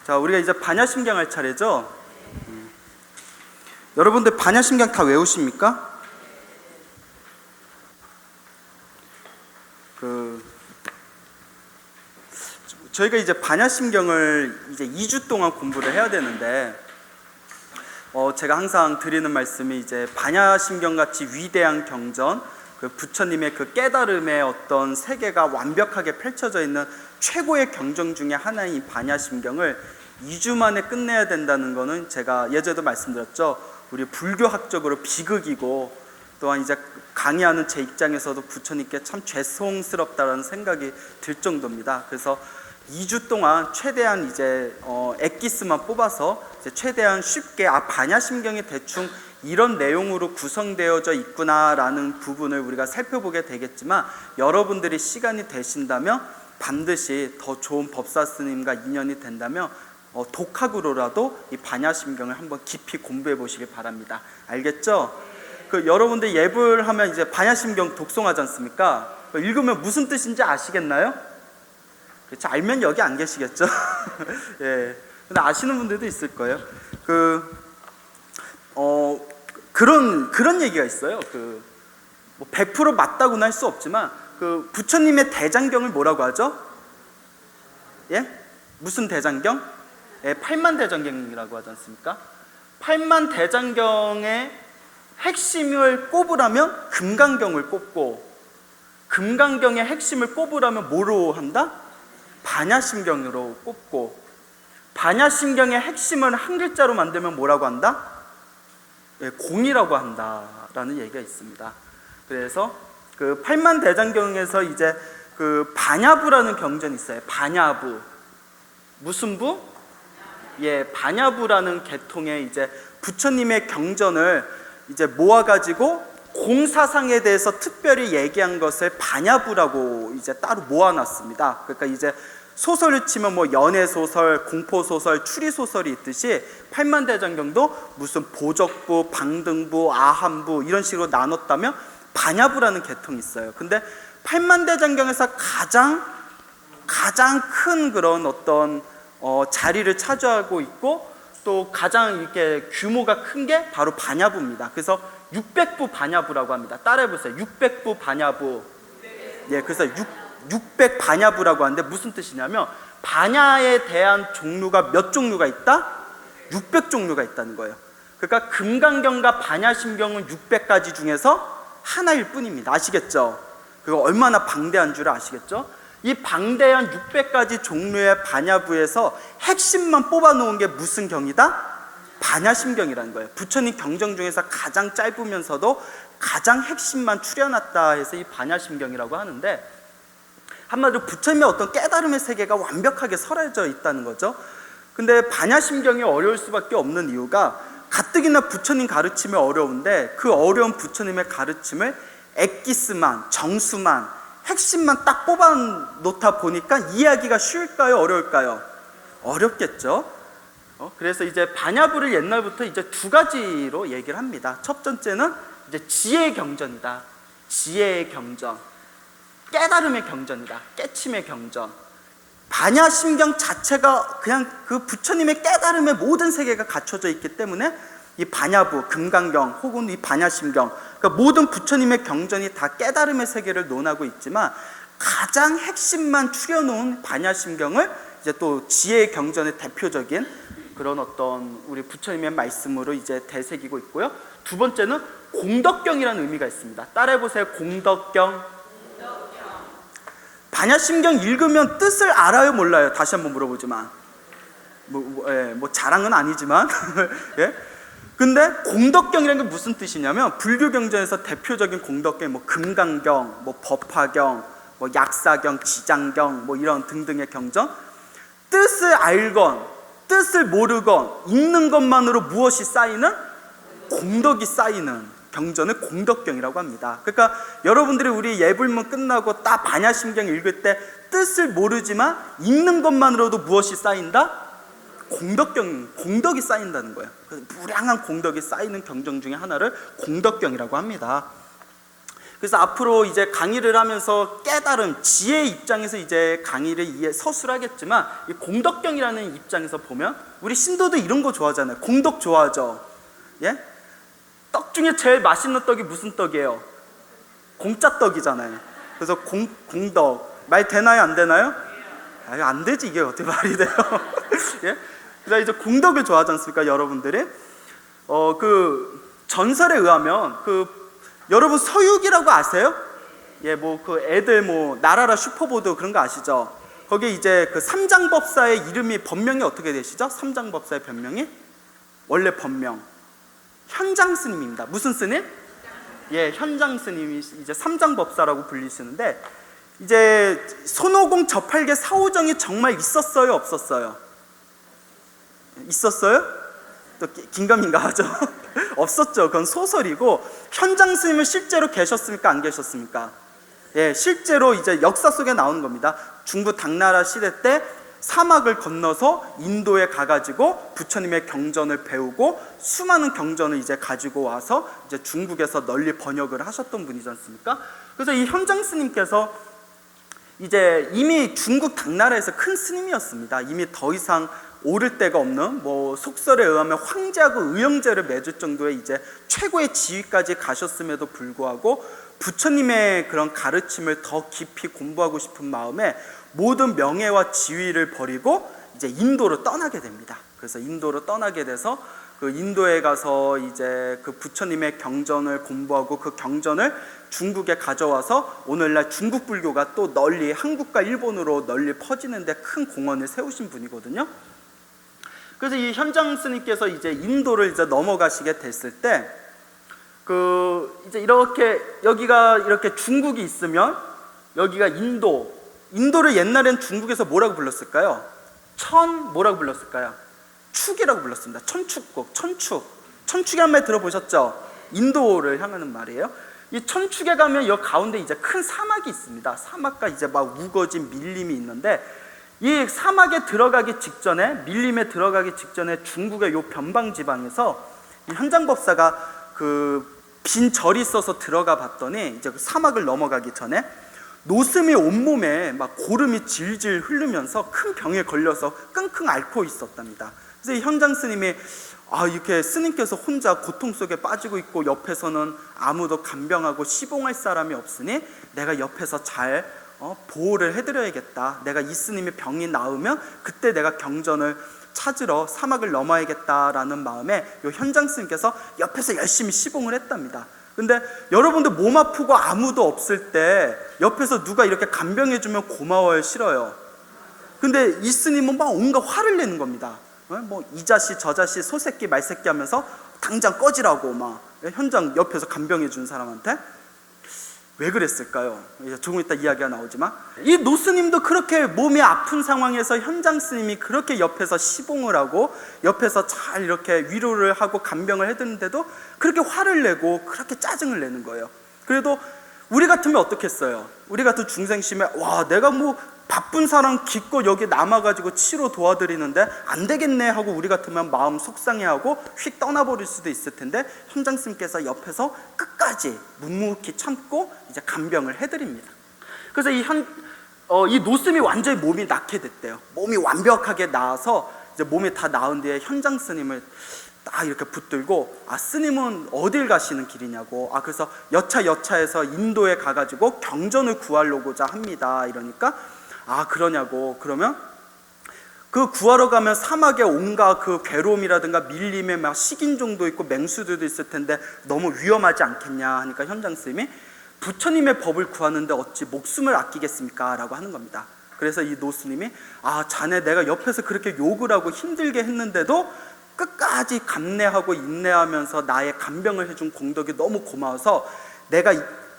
자, 우리가 이제 반야심경 할 차례죠. 여러분들 반야심경 다 외우십니까? 저희가 이제 반야심경을 이제 2주 동안 공부를 해야 되는데, 제가 항상 드리는 말씀이 이제 반야심경 같이 위대한 경전, 그 부처님의 그 깨달음의 어떤 세계가 완벽하게 펼쳐져 있는 최고의 경전 중에 하나인 이 반야심경을 2주 만에 끝내야 된다는 거는 제가 예전에도 말씀드렸죠. 우리 불교학적으로 비극이고, 또한 이제 강의하는 제 입장에서도 부처님께 참 죄송스럽다라는 생각이 들 정도입니다. 그래서 2주 동안 최대한 이제 엑기스만 뽑아서 이제 최대한 쉽게 반야심경이 대충 이런 내용으로 구성되어져 있구나라는 부분을 우리가 살펴보게 되겠지만, 여러분들이 시간이 되신다면 반드시 더 좋은 법사 스님과 인연이 된다면 독학으로라도 이 반야심경을 한번 깊이 공부해 보시길 바랍니다. 알겠죠? 여러분들 예불 하면 이제 반야심경 독송하지 않습니까? 읽으면 무슨 뜻인지 아시겠나요? 그렇죠? 알면 여기 안 계시겠죠? 예. 근데 아시는 분들도 있을 거예요. 그런 얘기가 있어요. 뭐 100% 맞다고는 할 수 없지만, 부처님의 대장경을 뭐라고 하죠? 예? 무슨 대장경? 예, 팔만대장경이라고 하지 않습니까? 팔만대장경의 핵심을 꼽으라면 금강경을 꼽고, 금강경의 핵심을 꼽으라면 뭐로 한다? 반야심경으로 꼽고, 반야심경의 핵심을 한 글자로 만들면 뭐라고 한다? 예, 공이라고 한다라는 얘기가 있습니다. 그래서 그 팔만대장경에서 이제 그 반야부라는 경전이 있어요. 반야부. 무슨 부? 예, 반야부라는 계통의 이제 부처님의 경전을 이제 모아가지고 공사상에 대해서 특별히 얘기한 것을 반야부라고 이제 따로 모아놨습니다. 그러니까 이제 소설을 치면 뭐 연애소설, 공포소설, 추리소설이 있듯이 팔만대장경도 무슨 보적부, 방등부, 아함부 이런 식으로 나눴다면 반야부라는 계통이 있어요. 근데 팔만대장경에서 가장 큰 그런 어떤 자리를 차지하고 있고, 또 가장 이렇게 규모가 큰 게 바로 반야부입니다. 그래서 600부 반야부라고 합니다. 따라해보세요. 600부 반야부. 예, 그래서 600 반야부라고 하는데 무슨 뜻이냐면, 반야에 대한 종류가 몇 종류가 있다? 600종류가 있다는 거예요. 그러니까 금강경과 반야심경은 600가지 중에서 하나일 뿐입니다. 아시겠죠? 그거 얼마나 방대한 줄 아시겠죠? 이 방대한 600가지 종류의 반야부에서 핵심만 뽑아놓은 게 무슨 경이다? 반야심경이라는 거예요. 부처님 경전 중에서 가장 짧으면서도 가장 핵심만 추려놨다 해서 이 반야심경이라고 하는데, 한마디로 부처님의 어떤 깨달음의 세계가 완벽하게 설해져 있다는 거죠. 근데 반야심경이 어려울 수밖에 없는 이유가, 가뜩이나 부처님 가르침이 어려운데 그 어려운 부처님의 가르침을 엑기스만, 정수만, 핵심만 딱 뽑아 놓다 보니까 이해하기가 쉬울까요? 어려울까요? 어렵겠죠. 그래서 이제 반야부를 옛날부터 이제 두 가지로 얘기를 합니다. 첫 번째는 이제 지혜의 경전이다. 지혜의 경전. 깨달음의 경전이다. 깨침의 경전. 반야심경 자체가 그냥 그 부처님의 깨달음의 모든 세계가 갖춰져 있기 때문에 이 반야부, 금강경 혹은 이 반야심경, 그러니까 모든 부처님의 경전이 다 깨달음의 세계를 논하고 있지만, 가장 핵심만 추려놓은 반야심경을 이제 또 지혜의 경전의 대표적인 그런 어떤 우리 부처님의 말씀으로 이제 되새기고 있고요. 두 번째는 공덕경이라는 의미가 있습니다. 따라해보세요. 공덕경. 반야심경 읽으면 뜻을 알아요, 몰라요? 다시 한번 물어보지만 뭐 자랑은 아니지만 예? 근데 공덕경이라는 게 무슨 뜻이냐면, 불교 경전에서 대표적인 공덕경이 뭐 금강경, 뭐 법화경, 뭐 약사경, 지장경, 뭐 이런 등등의 경전, 뜻을 알건 뜻을 모르건 읽는 것만으로 무엇이 쌓이는? 공덕이 쌓이는 경전을 공덕경이라고 합니다. 그러니까 여러분들이 우리 예불문 끝나고 딱 반야심경 읽을 때 뜻을 모르지만 읽는 것만으로도 무엇이 쌓인다? 공덕이 쌓인다는 거예요. 그래서 무량한 공덕이 쌓이는 경전 중에 하나를 공덕경이라고 합니다. 그래서 앞으로 이제 강의를 하면서 깨달음, 지혜 입장에서 이제 강의를 서술하겠지만, 이 공덕경이라는 입장에서 보면 우리 신도도 이런 거 좋아하잖아요. 공덕 좋아하죠. 예? 떡 중에 제일 맛있는 떡이 무슨 떡이에요? 공짜떡이잖아요. 그래서 공덕 말 되나요, 안 되나요? 안 되지, 이게 어떻게 말이 돼요? 예? 그래서 이제 공덕을 좋아하지 않습니까, 여러분들이? 그 전설에 의하면 여러분 서유기라고 아세요? 예, 뭐 그 애들 뭐 나라라 슈퍼보드 그런 거 아시죠? 거기에 이제 그 삼장법사의 이름이 법명이 어떻게 되시죠? 삼장법사의 변명이 원래 법명 현장 스님입니다. 무슨 스님? 예, 현장 스님이 이제 삼장법사라고 불리시는데, 이제 손오공 저팔계 사오정이 정말 있었어요, 없었어요? 있었어요? 또 긴가민가 하죠. 없었죠. 그건 소설이고, 현장 스님은 실제로 계셨습니까, 안 계셨습니까? 예, 실제로 이제 역사 속에 나오는 겁니다. 중부 당나라 시대 때 사막을 건너서 인도에 가가지고 부처님의 경전을 배우고 수많은 경전을 이제 가지고 와서 이제 중국에서 널리 번역을 하셨던 분이지 않습니까? 그래서 이 현장 스님께서 이제 이미 중국 당나라에서 큰 스님이었습니다. 이미 더 이상 오를 데가 없는, 뭐 속설에 의하면 황제하고 의형제를 맺을 정도의 이제 최고의 지위까지 가셨음에도 불구하고 부처님의 그런 가르침을 더 깊이 공부하고 싶은 마음에 모든 명예와 지위를 버리고 이제 인도로 떠나게 됩니다. 그래서 인도로 떠나게 돼서 그 인도에 가서 이제 그 부처님의 경전을 공부하고 그 경전을 중국에 가져와서 오늘날 중국 불교가 또 널리 한국과 일본으로 널리 퍼지는데 큰 공헌을 세우신 분이거든요. 그래서 이 현장 스님께서 이제 인도를 이제 넘어가시게 됐을 때, 이제 이렇게 여기가 이렇게 중국이 있으면 여기가 인도를 옛날엔 중국에서 뭐라고 불렀을까요? 뭐라고 불렀을까요? 축이라고 불렀습니다. 천축국, 천축이란 말 들어보셨죠? 인도를 향하는 말이에요. 이 천축에 가면 여 가운데 이제 큰 사막이 있습니다. 사막과 이제 막 우거진 밀림이 있는데, 이 사막에 들어가기 직전에, 밀림에 들어가기 직전에 중국의 요 변방 지방에서 이 현장법사가 그 빈 절이 있어서 들어가 봤더니, 이제 그 사막을 넘어가기 전에 노슴이 온몸에 막 고름이 질질 흐르면서 큰 병에 걸려서 끙끙 앓고 있었답니다. 그래서 이 현장 스님이 이렇게 스님께서 혼자 고통 속에 빠지고 있고 옆에서는 아무도 간병하고 시봉할 사람이 없으니 내가 옆에서 잘 보호를 해드려야겠다. 내가 이 스님의 병이 나으면 그때 내가 경전을 찾으러 사막을 넘어야겠다라는 마음에 요 현장 스님께서 옆에서 열심히 시봉을 했답니다. 근데 여러분들 몸 아프고 아무도 없을 때 옆에서 누가 이렇게 간병해주면 고마워요, 싫어요? 근데 이 스님은 막 온갖 화를 내는 겁니다. 뭐 이 자식 저 자식 소새끼 말새끼 하면서 당장 꺼지라고 막 현장 옆에서 간병해 준 사람한테. 왜 그랬을까요? 조금 이따 이야기가 나오지만, 이 노스님도 그렇게 몸이 아픈 상황에서 현장 스님이 그렇게 옆에서 시봉을 하고 옆에서 잘 이렇게 위로를 하고 간병을 해드는데도 그렇게 화를 내고 그렇게 짜증을 내는 거예요. 그래도 우리 같으면 어떻겠어요? 우리 같은 중생심에 내가 뭐 바쁜 사람 기껏 여기 남아가지고 치료 도와드리는데 안 되겠네 하고 우리 같으면 마음 속상해하고 휙 떠나버릴 수도 있을 텐데, 현장 스님께서 옆에서 끝까지 묵묵히 참고 이제 간병을 해드립니다. 그래서 이 노스님이 완전히 몸이 낫게 됐대요. 몸이 완벽하게 나아서 이제 몸이 다 나은 뒤에 현장 스님을 딱 이렇게 붙들고, 스님은 어딜 가시는 길이냐고. 그래서 여차에서 인도에 가가지고 경전을 구하려고자 합니다. 이러니까 그러냐고. 그러면 그 구하러 가면 사막에 온갖 그 괴로움이라든가 밀림에 막 식인종도 있고 맹수들도 있을 텐데 너무 위험하지 않겠냐 하니까 현장 스님이 부처님의 법을 구하는데 어찌 목숨을 아끼겠습니까? 라고 하는 겁니다. 그래서 이 노스님이 자네 내가 옆에서 그렇게 욕을 하고 힘들게 했는데도 끝까지 감내하고 인내하면서 나의 간병을 해준 공덕이 너무 고마워서 내가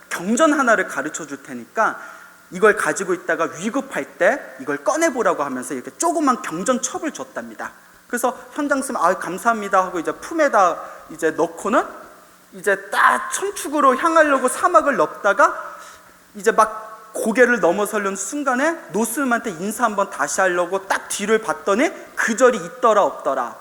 경전 하나를 가르쳐 줄 테니까 이걸 가지고 있다가 위급할 때 이걸 꺼내보라고 하면서 이렇게 조그만 경전첩을 줬답니다. 그래서 현장 스님 감사합니다 하고 이제 품에다 이제 넣고는 이제 딱 천축으로 향하려고 사막을 넘다가 이제 막 고개를 넘어서려는 순간에 노스님한테 인사 한번 다시 하려고 딱 뒤를 봤더니 그 절이 있더라 없더라?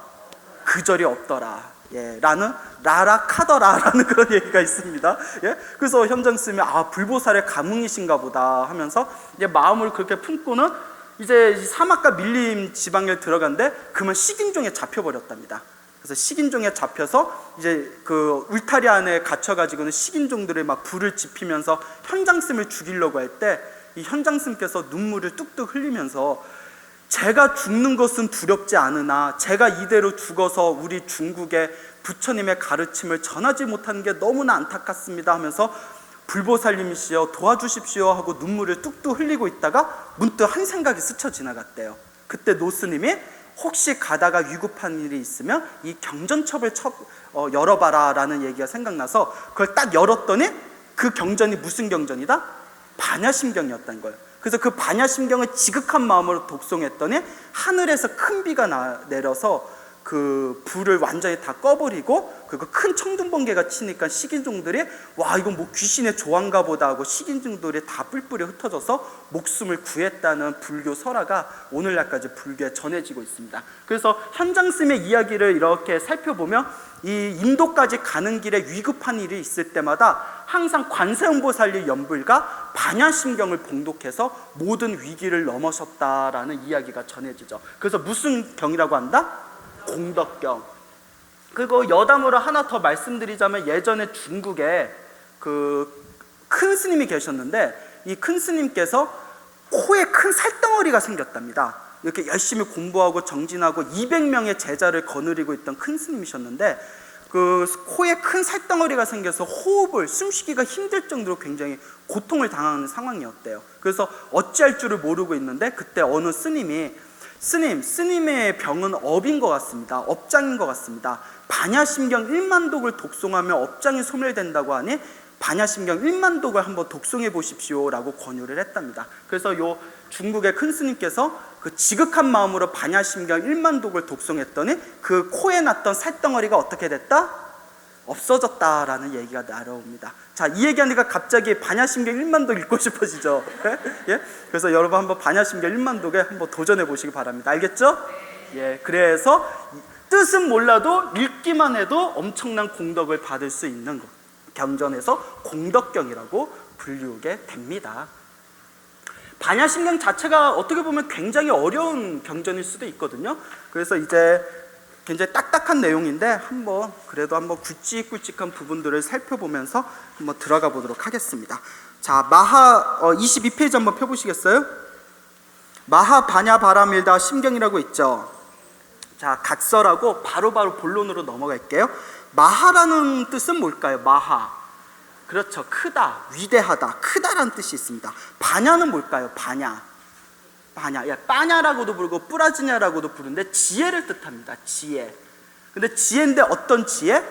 그 절이 없더라. 예, 라는 라라카더라라는 그런 얘기가 있습니다. 예, 그래서 현장 스님이 불보살의 가문이신가 보다 하면서 이제 마음을 그렇게 품고는 이제 사막과 밀림 지방에 들어간데 그만 식인종에 잡혀버렸답니다. 그래서 식인종에 잡혀서 이제 그 울타리 안에 갇혀가지고는 식인종들이 막 불을 지피면서 현장 스님을 죽이려고 할 때 이 현장 스님께서 눈물을 뚝뚝 흘리면서 제가 죽는 것은 두렵지 않으나 제가 이대로 죽어서 우리 중국의 부처님의 가르침을 전하지 못하는 게 너무나 안타깝습니다 하면서 불보살님이시여 도와주십시오 하고 눈물을 뚝뚝 흘리고 있다가 문득 한 생각이 스쳐 지나갔대요. 그때 노스님이 혹시 가다가 위급한 일이 있으면 이 경전첩을 열어봐라 라는 얘기가 생각나서 그걸 딱 열었더니 그 경전이 무슨 경전이다? 반야심경이었다는 거예요. 그래서 그 반야심경을 지극한 마음으로 독송했더니 하늘에서 큰 비가 내려서 그 불을 완전히 다 꺼버리고 그리고 큰 청둔번개가 치니까 식인종들이 와 이건 뭐 귀신의 조화인가 보다 하고 식인종들이 다 뿔뿔이 흩어져서 목숨을 구했다는 불교 설화가 오늘날까지 불교에 전해지고 있습니다. 그래서 현장스님의 이야기를 이렇게 살펴보면 이 인도까지 가는 길에 위급한 일이 있을 때마다 항상 관세음보살리 연불과 반야심경을 봉독해서 모든 위기를 넘어섰다라는 이야기가 전해지죠. 그래서 무슨 경이라고 한다? 공덕경. 그리고 여담으로 하나 더 말씀드리자면 예전에 중국에 그 큰 스님이 계셨는데 이 큰 스님께서 코에 큰 살덩어리가 생겼답니다. 이렇게 열심히 공부하고 정진하고 200명의 제자를 거느리고 있던 큰 스님이셨는데 그 코에 큰 살덩어리가 생겨서 호흡을 숨쉬기가 힘들 정도로 굉장히 고통을 당하는 상황이었대요. 그래서 어찌할 줄을 모르고 있는데 그때 어느 스님이 스님의 병은 업인 것 같습니다. 업장인 것 같습니다. 반야심경 1만독을 독송하면 업장이 소멸된다고 하니 반야심경 1만독을 한번 독송해 보십시오 라고 권유를 했답니다. 그래서 요 중국의 큰 스님께서 그 지극한 마음으로 반야심경 1만독을 독송했더니 그 코에 났던 살덩어리가 어떻게 됐다? 없어졌다라는 얘기가 나옵니다. 자, 이 얘기하니까 갑자기 반야심경 1만독 읽고 싶어지죠? 예? 그래서 여러분 한번 반야심경 1만독에 한번 도전해 보시기 바랍니다. 알겠죠? 예, 그래서 뜻은 몰라도 읽기만 해도 엄청난 공덕을 받을 수 있는 것. 경전에서 공덕경이라고 불리우게 됩니다. 반야심경 자체가 어떻게 보면 굉장히 어려운 경전일 수도 있거든요. 그래서 이제 굉장히 딱딱한 내용인데 한번 굵직굵직한 부분들을 살펴보면서 한번 들어가 보도록 하겠습니다. 자, 마하 22페이지 한번 펴보시겠어요? 마하 반야 바라밀다 심경이라고 있죠. 자, 각설하고 바로바로 본론으로 넘어갈게요. 마하라는 뜻은 뭘까요? 마하. 그렇죠. 크다, 위대하다, 크다라는 뜻이 있습니다. 반야는 뭘까요? 반야. 빠냐라고도 부르고 뿌라지냐라고도 부르는데 지혜를 뜻합니다. 지혜. 근데 지혜인데 어떤 지혜?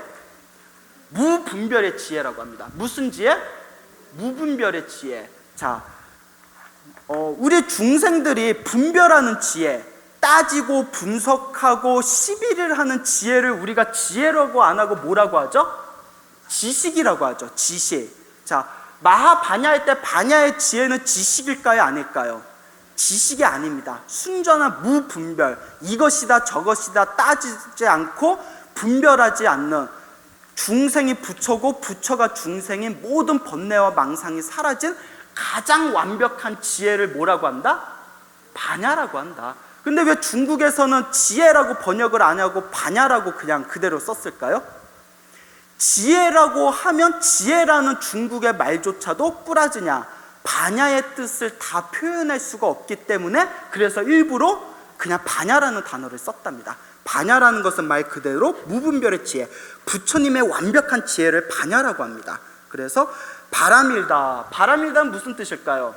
무분별의 지혜라고 합니다. 무슨 지혜? 무분별의 지혜. 자, 우리 중생들이 분별하는 지혜, 따지고 분석하고 시비를 하는 지혜를 우리가 지혜라고 안 하고 뭐라고 하죠? 지식이라고 하죠. 지식. 자, 마하반야 할 때 반야의 지혜는 지식일까요? 아닐까요? 지식이 아닙니다. 순전한 무분별, 이것이다 저것이다 따지지 않고 분별하지 않는 중생이 부처고 부처가 중생인 모든 번뇌와 망상이 사라진 가장 완벽한 지혜를 뭐라고 한다? 반야라고 한다. 근데 왜 중국에서는 지혜라고 번역을 안 하고 반야라고 그냥 그대로 썼을까요? 지혜라고 하면 지혜라는 중국의 말조차도 뿌라지냐 반야의 뜻을 다 표현할 수가 없기 때문에 그래서 일부러 그냥 반야라는 단어를 썼답니다. 반야라는 것은 말 그대로 무분별의 지혜, 부처님의 완벽한 지혜를 반야라고 합니다. 그래서 바라밀다. 바라밀다는 무슨 뜻일까요?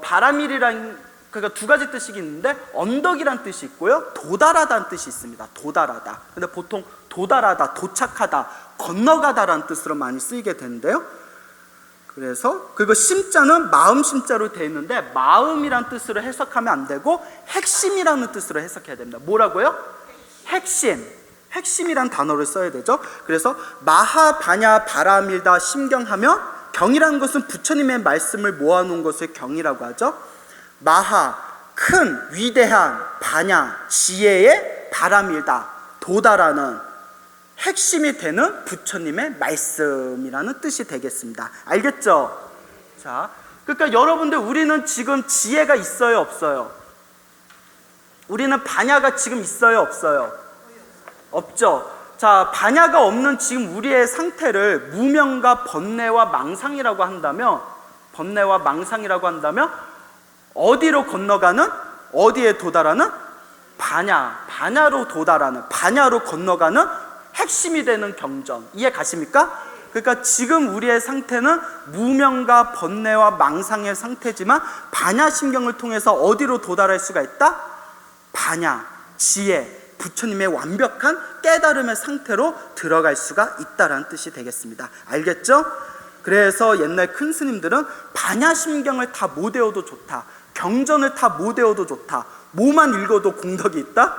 바라밀이란 그러니까 두 가지 뜻이 있는데 언덕이란 뜻이 있고요, 도달하다는 뜻이 있습니다. 도달하다. 근데 보통 도달하다, 도착하다, 건너가다라는 뜻으로 많이 쓰이게 되는데요. 그래서 그리고 심자는 마음 심자로 되어 있는데 마음이란 뜻으로 해석하면 안 되고 핵심이라는 뜻으로 해석해야 됩니다. 뭐라고요? 핵심이란 단어를 써야 되죠. 그래서 마하반야 바라밀다 심경하며 경이라는 것은 부처님의 말씀을 모아놓은 것을 경이라고 하죠. 마하 큰 위대한 반야 지혜의 바라밀다 도달하는 핵심이 되는 부처님의 말씀이라는 뜻이 되겠습니다. 알겠죠? 자, 그러니까 여러분들, 우리는 지금 지혜가 있어요, 없어요? 우리는 반야가 지금 있어요, 없어요? 없죠. 자, 반야가 없는 지금 우리의 상태를 무명과 번뇌와 망상이라고 한다면, 어디로 건너가는, 어디에 도달하는? 반야로 도달하는, 반야로 건너가는 핵심이 되는 경전. 이해 가십니까? 그러니까 지금 우리의 상태는 무명과 번뇌와 망상의 상태지만 반야심경을 통해서 어디로 도달할 수가 있다? 반야, 지혜, 부처님의 완벽한 깨달음의 상태로 들어갈 수가 있다라는 뜻이 되겠습니다. 알겠죠? 그래서 옛날 큰 스님들은 반야심경을 다 못 외워도 좋다, 경전을 다 못 외워도 좋다, 뭐만 읽어도 공덕이 있다?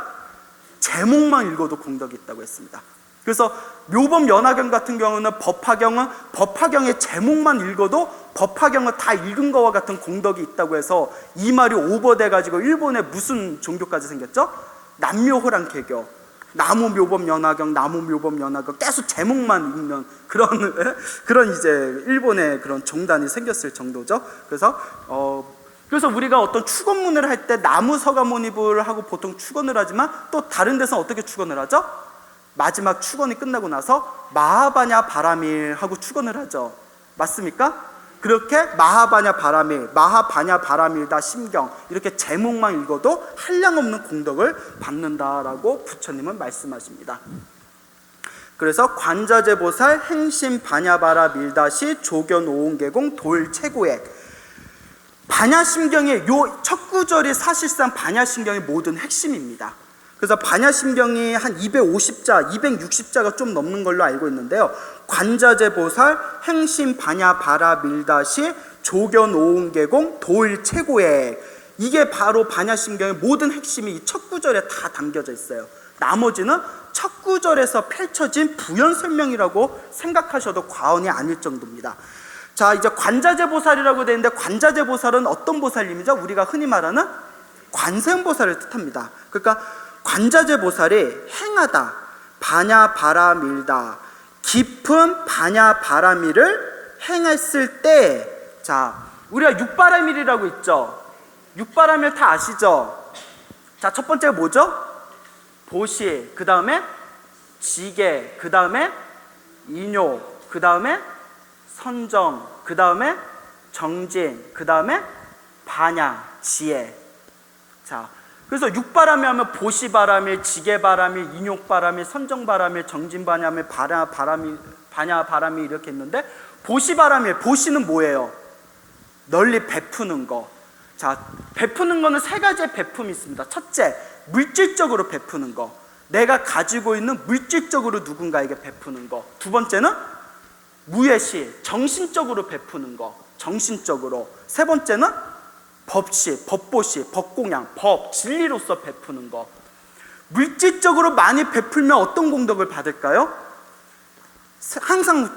제목만 읽어도 공덕이 있다고 했습니다. 그래서 묘법 연화경 같은 경우는 법화경의 제목만 읽어도 법화경을 다 읽은 거와 같은 공덕이 있다고 해서 이 말이 오버돼 가지고 일본에 무슨 종교까지 생겼죠? 남묘호랑 개교, 나무 묘법 연화경 계속 제목만 읽는 그런 이제 일본의 그런 종단이 생겼을 정도죠. 그래서 우리가 어떤 축원문을 할 때 나무 서가모니불을 하고 보통 축원을 하지만 또 다른 데서 어떻게 축원을 하죠? 마지막 축원이 끝나고 나서 마하바냐 바라밀 하고 축원을 하죠. 맞습니까? 그렇게 마하바냐 바라밀다 심경, 이렇게 제목만 읽어도 한량없는 공덕을 받는다라고 부처님은 말씀하십니다. 그래서 관자재보살 행심 바냐바라 밀다시 조견 오온계공 돌체고액, 반야심경의 요 첫 구절이 사실상 반야심경의 모든 핵심입니다. 그래서 반야심경이 한 250자, 260자가 좀 넘는 걸로 알고 있는데요. 관자재보살 행심 바냐바라 밀다시 조견 오온계공 돌체고액, 이게 바로 반야심경의 모든 핵심이 이 첫 구절에 다 담겨져 있어요. 나머지는 첫 구절에서 펼쳐진 부연 설명이라고 생각하셔도 과언이 아닐 정도입니다. 자, 이제 관자재보살이라고 되어 있는데, 관자재보살은 어떤 보살님이죠? 우리가 흔히 말하는 관세음보살을 뜻합니다. 그러니까 관자재보살이 행하다, 바냐바라밀다, 깊은 바냐바라밀을 행했을 때, 자, 우리가 육바라밀이라고 있죠? 육바라밀 다 아시죠? 자, 첫 번째가 뭐죠? 보시, 그 다음에 지계, 그 다음에 인요, 그 다음에 선정, 그 다음에 정진, 그 다음에 반야, 지혜. 자, 그래서 육바라밀 하면 보시바라밀, 지계바라밀, 인욕바라밀, 선정바라밀, 정진바라밀, 반야바라밀 이렇게 있는데, 보시바라밀, 보시는 뭐예요? 널리 베푸는 거. 자, 베푸는 거는 세 가지의 베품이 있습니다. 첫째, 물질적으로 베푸는 거. 내가 가지고 있는 물질적으로 누군가에게 베푸는 거. 두 번째는 무예시, 정신적으로 베푸는 거, 정신적으로. 세 번째는 법시, 법보시, 법공양, 법, 진리로서 베푸는 거. 물질적으로 많이 베풀면 어떤 공덕을 받을까요? 항상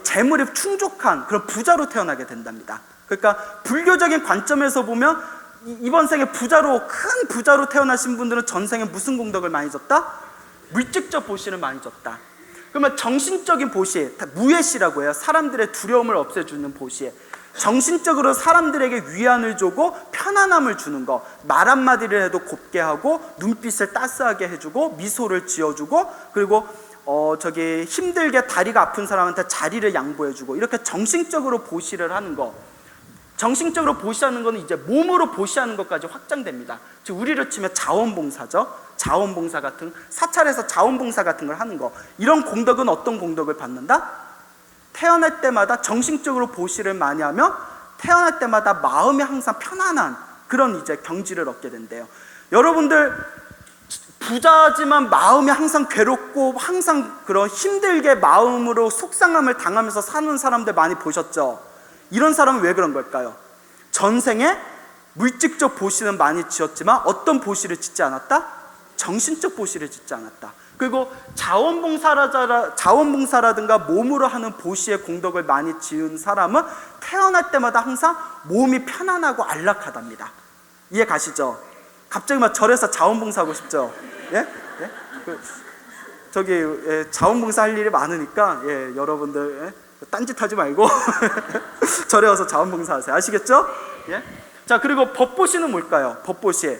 재물이 충족한 그런 부자로 태어나게 된답니다. 그러니까 불교적인 관점에서 보면 이번 생에 큰 부자로 태어나신 분들은 전생에 무슨 공덕을 많이 줬다? 물질적 보시를 많이 줬다. 그러면 정신적인 보시, 무예시라고 해요. 사람들의 두려움을 없애주는 보시. 정신적으로 사람들에게 위안을 주고 편안함을 주는 거. 말 한마디를 해도 곱게 하고 눈빛을 따스하게 해주고 미소를 지어주고, 그리고 힘들게 다리가 아픈 사람한테 자리를 양보해주고, 이렇게 정신적으로 보시를 하는 거. 정신적으로 보시하는 것은 이제 몸으로 보시하는 것까지 확장됩니다. 즉 우리로 치면 자원봉사죠. 자원봉사 같은, 사찰에서 자원봉사 같은 걸 하는 거. 이런 공덕은 어떤 공덕을 받는다? 태어날 때마다 정신적으로 보시를 많이 하면 태어날 때마다 마음이 항상 편안한 그런 이제 경지를 얻게 된대요. 여러분들 부자지만 마음이 항상 괴롭고 항상 그런 힘들게 마음으로 속상함을 당하면서 사는 사람들 많이 보셨죠? 이런 사람은 왜 그런 걸까요? 전생에 물질적 보시는 많이 지었지만 어떤 보시를 짓지 않았다? 정신적 보시를 짓지 않았다. 그리고 자원봉사라든가 몸으로 하는 보시의 공덕을 많이 지은 사람은 태어날 때마다 항상 몸이 편안하고 안락하답니다. 이해 가시죠? 갑자기 막 절에서 자원봉사하고 싶죠? 예? 예? 저기 자원봉사 할 일이 많으니까 여러분들 딴짓하지 말고 절에 와서 자원봉사 하세요. 아시겠죠? 자, 그리고 법보시는 뭘까요? 법보시,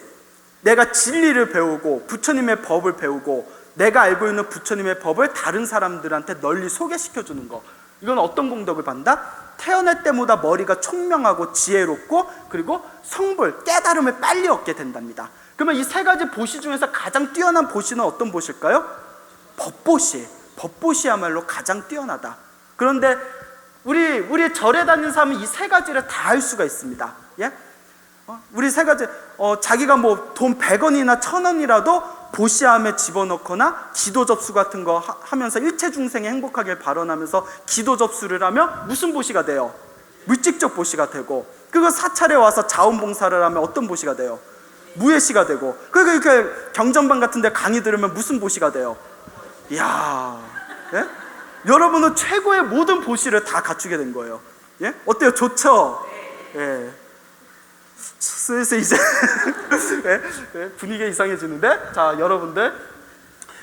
내가 진리를 배우고 부처님의 법을 배우고 내가 알고 있는 부처님의 법을 다른 사람들한테 널리 소개시켜 주는 거. 이건 어떤 공덕을 받는다? 태어날 때보다 머리가 총명하고 지혜롭고 그리고 성불, 깨달음을 빨리 얻게 된답니다. 그러면 이 세 가지 보시 중에서 가장 뛰어난 보시는 어떤 보시일까요? 법보시. 법보시야말로 가장 뛰어나다. 그런데 우리 절에 다니는 사람은 이 세 가지를 다 할 수가 있습니다. 우리 세 가지, 자기가 뭐 돈 100원이나 1000원이라도 보시함에 집어넣거나 기도 접수 같은 거 하면서 일체 중생이 행복하길 발언하면서 기도 접수를 하면 무슨 보시가 돼요? 물질적 보시가 되고, 그거 사찰에 와서 자원봉사를 하면 어떤 보시가 돼요? 무예시가 되고, 그렇게 경전방 같은 데 강의 들으면 무슨 보시가 돼요? 이야, 여러분은 최고의 모든 보시를 다 갖추게 된 거예요. 어때요? 좋죠? 슬슬 이제 분위기가 이상해지는데, 자, 여러분들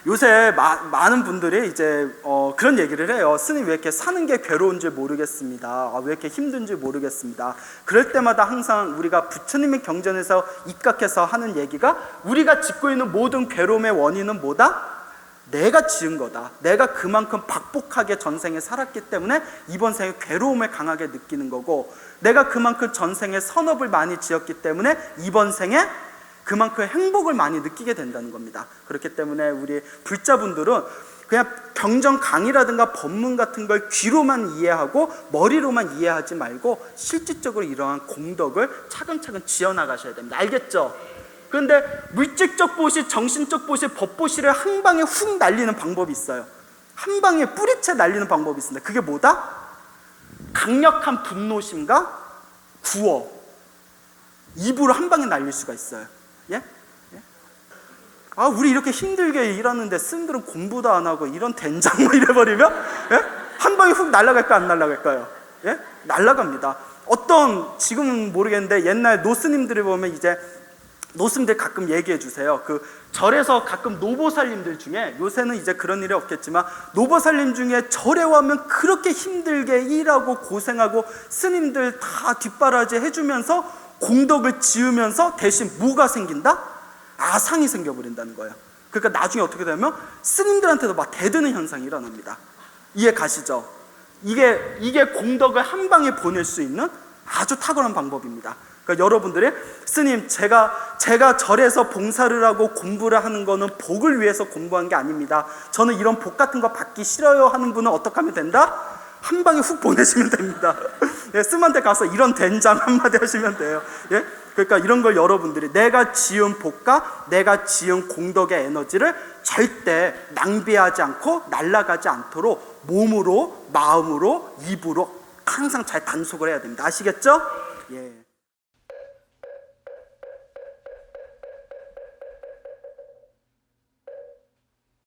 요새 많은 분들이 이제 그런 얘기를 해요. 스님 왜 이렇게 사는 게 괴로운 줄 모르겠습니다. 왜 이렇게 힘든 줄 모르겠습니다. 그럴 때마다 항상 우리가 부처님의 경전에서 입각해서 하는 얘기가, 우리가 짓고 있는 모든 괴로움의 원인은 뭐다? 내가 지은 거다. 내가 그만큼 박복하게 전생에 살았기 때문에 이번 생에 괴로움을 강하게 느끼는 거고, 내가 그만큼 전생에 선업을 많이 지었기 때문에 이번 생에 그만큼 행복을 많이 느끼게 된다는 겁니다. 그렇기 때문에 우리 불자분들은 그냥 경전 강의라든가 법문 같은 걸 귀로만 이해하고 머리로만 이해하지 말고 실질적으로 이러한 공덕을 차근차근 지어나가셔야 됩니다. 알겠죠? 그런데 물질적 보시, 정신적 보시, 법보시를 한 방에 훅 날리는 방법이 있어요. 한 방에 뿌리채 날리는 방법이 있습니다. 그게 뭐다? 강력한 분노심과 구어, 입으로 한 방에 날릴 수가 있어요. 우리 이렇게 힘들게 일하는데 스님들은 공부도 안 하고 이런 된장 뭐 이래버리면 한 방에 훅 날아갈까 안 날아갈까요? 날아갑니다. 지금은 모르겠는데 옛날 노스님들을 보면 이제 노스님들 가끔 얘기해 주세요. 그 절에서 가끔 노보살님들 중에, 요새는 이제 그런 일이 없겠지만 노보살님 중에 절에 와면 그렇게 힘들게 일하고 고생하고 스님들 다 뒷바라지 해주면서 공덕을 지으면서 대신 뭐가 생긴다? 아상이 생겨버린다는 거예요. 그러니까 나중에 어떻게 되면 스님들한테도 막 대드는 현상이 일어납니다. 이해 가시죠? 이게 공덕을 한 방에 보낼 수 있는 아주 탁월한 방법입니다. 그러니까 여러분들이, 스님 제가 절에서 봉사를 하고 공부를 하는 거는 복을 위해서 공부한 게 아닙니다. 저는 이런 복 같은 거 받기 싫어요 하는 분은 어떻게 하면 된다? 한 방에 훅 보내시면 됩니다. 스님한테 가서 이런 된장 한마디 하시면 돼요. 그러니까 이런 걸 여러분들이 내가 지은 복과 내가 지은 공덕의 에너지를 절대 낭비하지 않고 날아가지 않도록 몸으로, 마음으로, 입으로 항상 잘 단속을 해야 됩니다. 아시겠죠?